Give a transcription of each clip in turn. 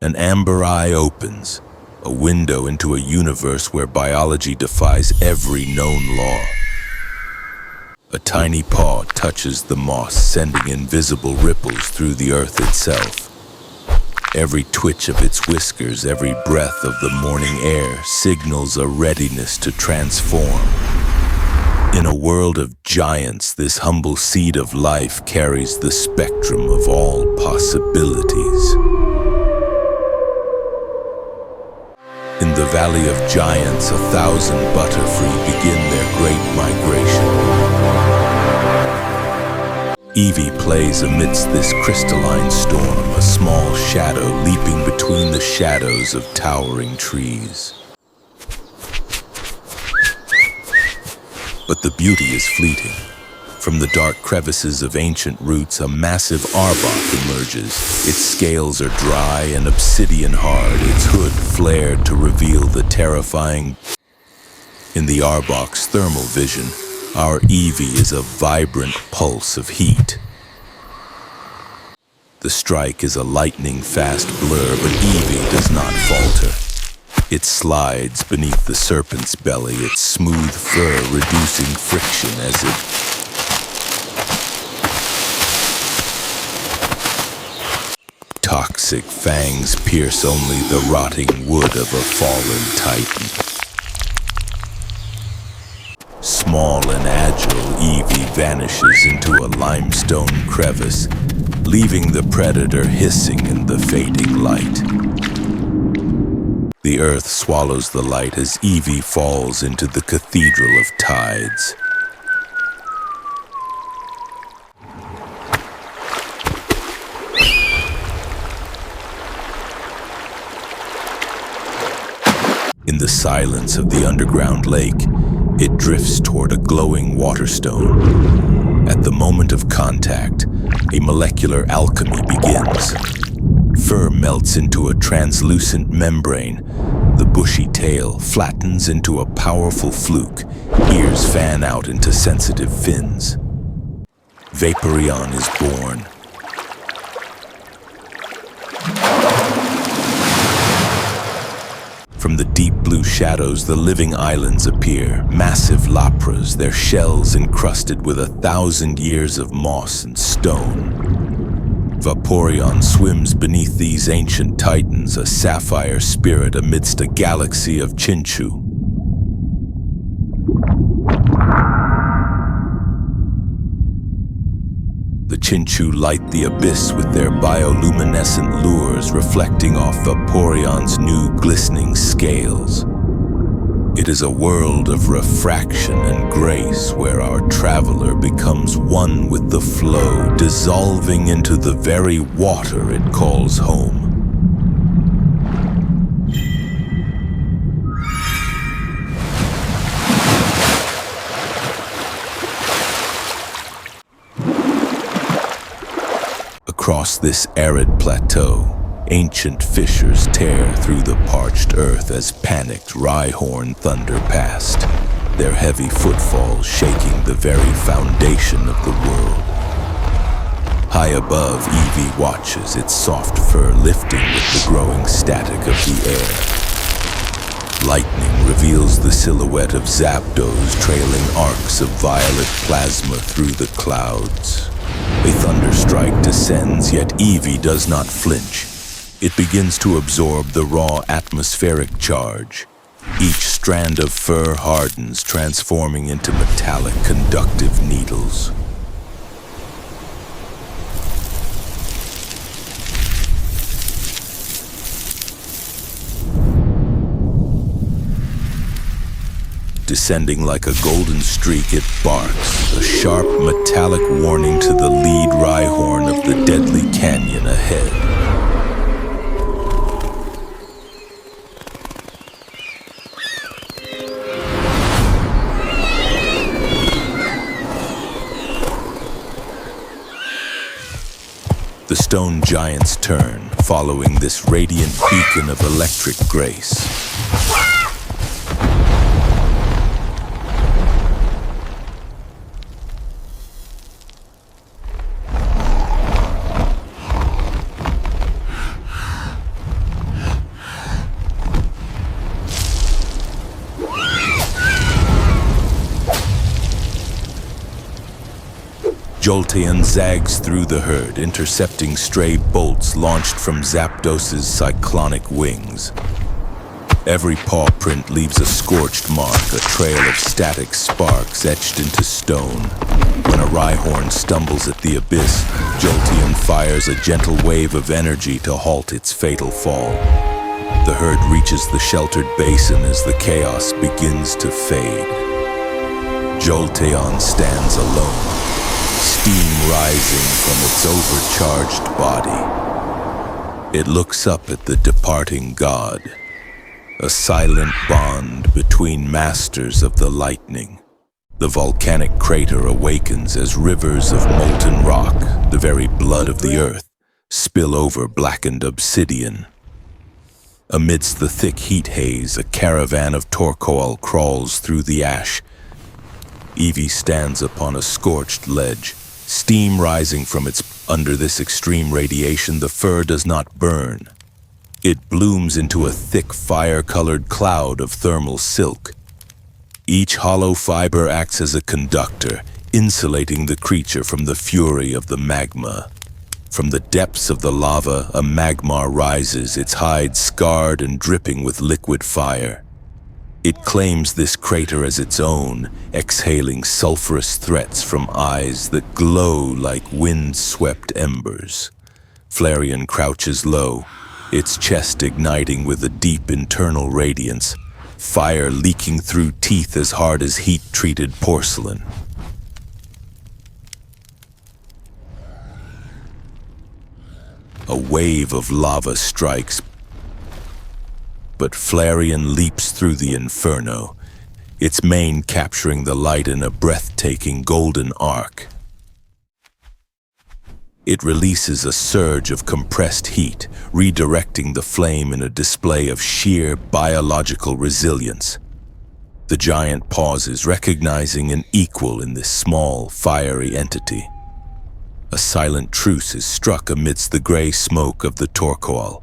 An amber eye opens, a window into a universe where biology defies every known law. A tiny paw touches the moss, sending invisible ripples through the earth itself. Every twitch of its whiskers, every breath of the morning air signals a readiness to transform. In a world of giants, this humble seed of life carries the spectrum of all possibilities. In the Valley of Giants, 1,000 butterfree begin their great migration. Eevee plays amidst this crystalline storm, a small shadow leaping between the shadows of towering trees. But the beauty is fleeting. From the dark crevices of ancient roots, a massive arbok emerges. Its scales are dry and obsidian hard, its hood flared to reveal the terrifying. In the arbok's thermal vision, our Eevee is a vibrant pulse of heat. The strike is a lightning-fast blur, but Eevee does not falter. It slides beneath the serpent's belly, its smooth fur reducing friction as it toxic fangs pierce only the rotting wood of a fallen titan. Small and agile, Eevee vanishes into a limestone crevice, leaving the predator hissing in the fading light. The earth swallows the light as Eevee falls into the cathedral of tides. In the silence of the underground lake, it drifts toward a glowing waterstone. At the moment of contact, a molecular alchemy begins. Fur melts into a translucent membrane. The bushy tail flattens into a powerful fluke. Ears fan out into sensitive fins. Vaporeon is born. From the deep blue shadows, the living islands appear, massive lapras, their shells encrusted with 1,000 years of moss and stone. Vaporeon swims beneath these ancient titans, a sapphire spirit amidst a galaxy of Chinchu. The Chinchu light the abyss with their bioluminescent lures reflecting off Vaporeon's new glistening scales. It is a world of refraction and grace where our traveler becomes one with the flow, dissolving into the very water it calls home. Across this arid plateau, ancient fissures tear through the parched earth as panicked Rhyhorn thunder past, their heavy footfalls shaking the very foundation of the world. High above, Eevee watches, its soft fur lifting with the growing static of the air. Lightning reveals the silhouette of Zapdos trailing arcs of violet plasma through the clouds. A thunderstrike descends, yet Eevee does not flinch. It begins to absorb the raw atmospheric charge. Each strand of fur hardens, transforming into metallic conductive needles. Descending like a golden streak, it barks, a sharp metallic warning to the lead Rhyhorn of the deadly canyon ahead. The stone giants turn, following this radiant beacon of electric grace. Jolteon zags through the herd, intercepting stray bolts launched from Zapdos's cyclonic wings. Every paw print leaves a scorched mark, a trail of static sparks etched into stone. When a Rhyhorn stumbles at the abyss, Jolteon fires a gentle wave of energy to halt its fatal fall. The herd reaches the sheltered basin as the chaos begins to fade. Jolteon stands alone, steam rising from its overcharged body. It looks up at the departing god, a silent bond between masters of the lightning. The volcanic crater awakens as rivers of molten rock, the very blood of the earth, spill over blackened obsidian. Amidst the thick heat haze, a caravan of Torkoal crawls through the ash. Eevee stands upon a scorched ledge, steam rising from its. Under this extreme radiation, the fur does not burn. It blooms into a thick fire-colored cloud of thermal silk. Each hollow fiber acts as a conductor, insulating the creature from the fury of the magma. From the depths of the lava, a magmar rises, its hide scarred and dripping with liquid fire. It claims this crater as its own, exhaling sulfurous threats from eyes that glow like wind-swept embers. Flareon crouches low, its chest igniting with a deep internal radiance, fire leaking through teeth as hard as heat-treated porcelain. A wave of lava strikes, but Flareon leaps through the inferno, its mane capturing the light in a breathtaking golden arc. It releases a surge of compressed heat, redirecting the flame in a display of sheer biological resilience. The giant pauses, recognizing an equal in this small, fiery entity. A silent truce is struck amidst the gray smoke of the Torkoal.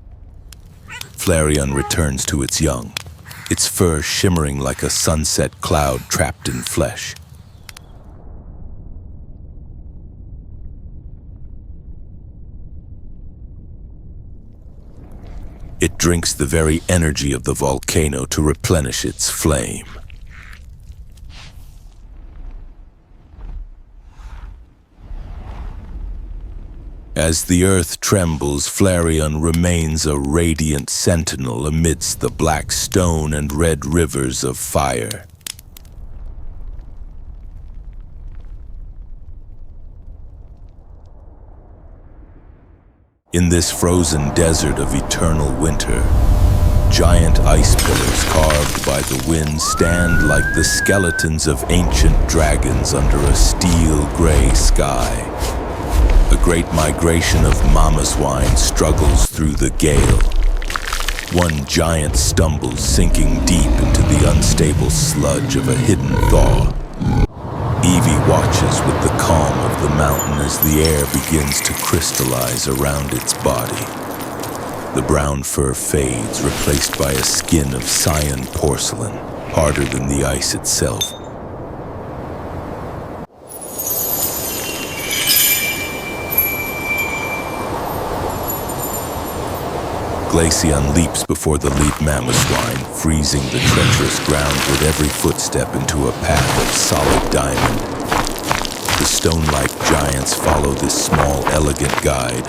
Flareon returns to its young, its fur shimmering like a sunset cloud trapped in flesh. It drinks the very energy of the volcano to replenish its flame. As the earth trembles, Flareon remains a radiant sentinel amidst the black stone and red rivers of fire. In this frozen desert of eternal winter, giant ice pillars carved by the wind stand like the skeletons of ancient dragons under a steel gray sky. A great migration of Mamoswine struggles through the gale. One giant stumbles, sinking deep into the unstable sludge of a hidden thaw. Eevee watches with the calm of the mountain as the air begins to crystallize around its body. The brown fur fades, replaced by a skin of cyan porcelain, harder than the ice itself. Glaceon leaps before the leap Mamoswine, freezing the treacherous ground with every footstep into a path of solid diamond. The stone-like giants follow this small, elegant guide.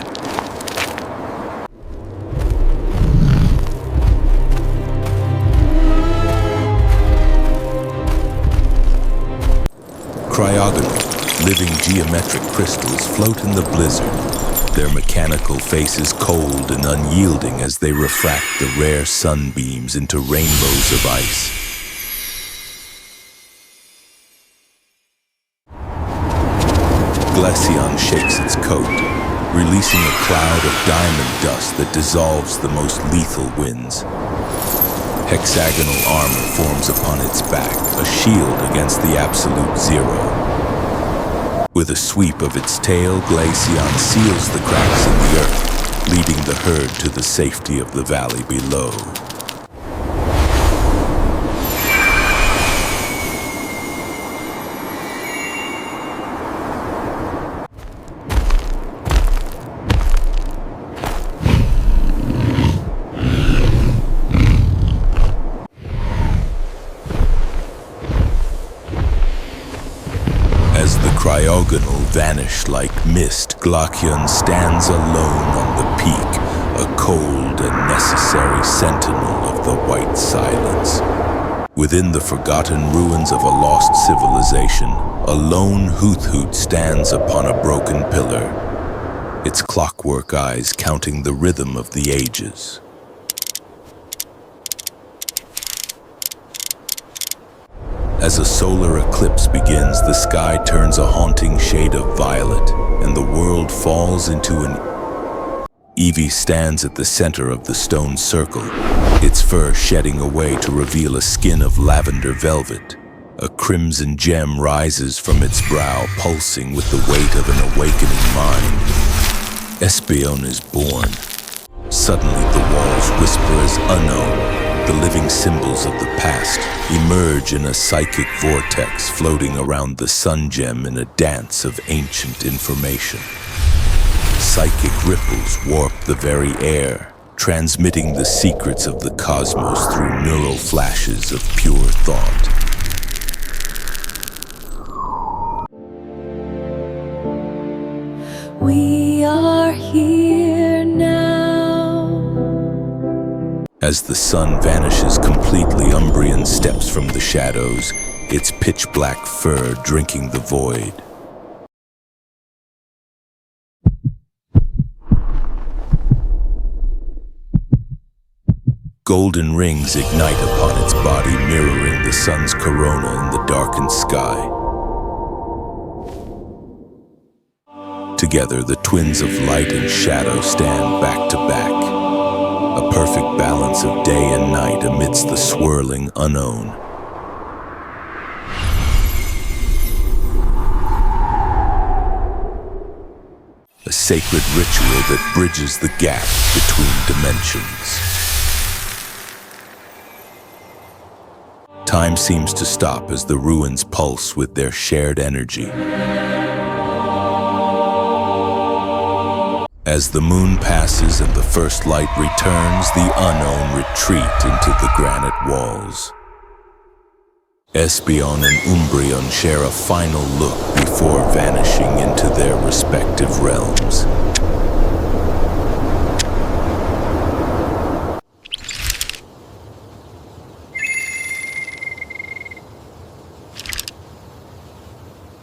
Cryogonal, living geometric crystals float in the blizzard, their mechanical faces cold and unyielding as they refract the rare sunbeams into rainbows of ice. Glaceon shakes its coat, releasing a cloud of diamond dust that dissolves the most lethal winds. Hexagonal armor forms upon its back, a shield against the absolute zero. With a sweep of its tail, Glaceon seals the cracks in the earth, leading the herd to the safety of the valley below. organal vanish like mist, Glacian stands alone on the peak, a cold and necessary sentinel of the white silence. Within the forgotten ruins of a lost civilization, a lone hoot-hoot stands upon a broken pillar, its clockwork eyes counting the rhythm of the ages. As a solar eclipse begins, the sky turns a haunting shade of violet, and the world falls into an... Eevee stands at the center of the stone circle, its fur shedding away to reveal a skin of lavender velvet. A crimson gem rises from its brow, pulsing with the weight of an awakening mind. Espeon is born. Suddenly the walls whisper as unknown. The living symbols of the past emerge in a psychic vortex floating around the sun gem in a dance of ancient information. Psychic ripples warp the very air, transmitting the secrets of the cosmos through neural flashes of pure thought. We are here now. As the sun vanishes completely, Umbreon steps from the shadows, its pitch-black fur drinking the void. Golden rings ignite upon its body, mirroring the sun's corona in the darkened sky. Together, the twins of light and shadow stand back to back, a perfect balance of day and night amidst the swirling unknown. A sacred ritual that bridges the gap between dimensions. Time seems to stop as the ruins pulse with their shared energy. As the moon passes and the first light returns, the unknown retreat into the granite walls. Espeon and Umbreon share a final look before vanishing into their respective realms.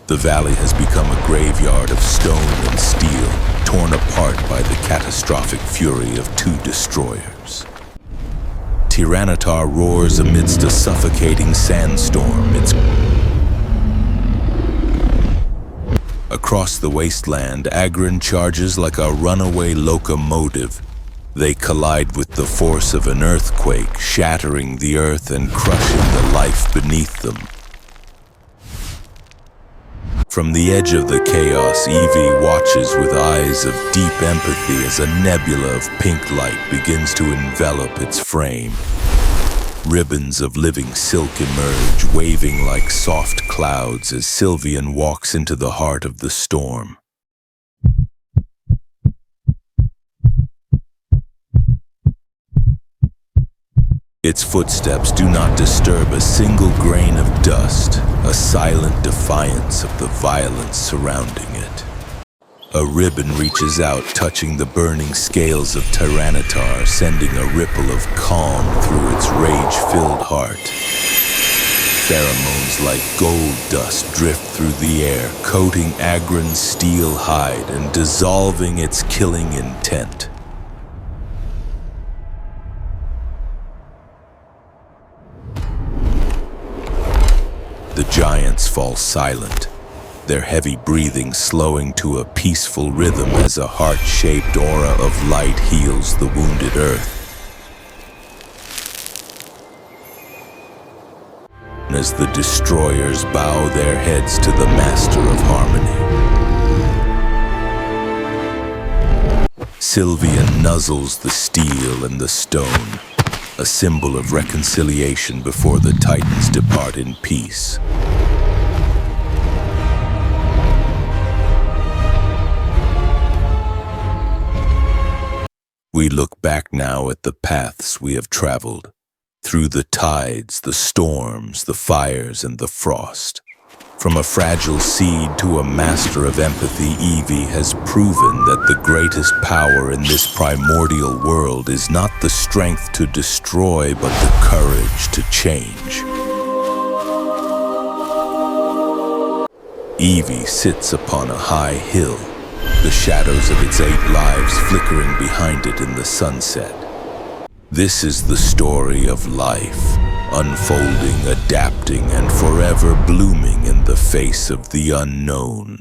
The valley has become a graveyard of stone and steel, torn apart by the catastrophic fury of two destroyers. Tyranitar roars amidst a suffocating sandstorm. Across the wasteland, Agron charges like a runaway locomotive. They collide with the force of an earthquake, shattering the earth and crushing the life beneath them. From the edge of the chaos, Eevee watches with eyes of deep empathy as a nebula of pink light begins to envelop its frame. Ribbons of living silk emerge, waving like soft clouds as Sylveon walks into the heart of the storm. Its footsteps do not disturb a single grain of dust, a silent defiance of the violence surrounding it. A ribbon reaches out, touching the burning scales of Tyranitar, sending a ripple of calm through its rage-filled heart. Pheromones like gold dust drift through the air, coating Agron's steel hide and dissolving its killing intent. The giants fall silent, their heavy breathing slowing to a peaceful rhythm as a heart-shaped aura of light heals the wounded earth. As the destroyers bow their heads to the master of harmony. Sylveon nuzzles the steel and the stone, a symbol of reconciliation before the Titans depart in peace. We look back now at the paths we have traveled, through the tides, the storms, the fires, and the frost. From a fragile seed to a master of empathy, Eevee has proven that the greatest power in this primordial world is not the strength to destroy, but the courage to change. Eevee sits upon a high hill, the shadows of its 8 lives flickering behind it in the sunset. This is the story of life, unfolding, adapting, and forever blooming in the face of the unknown.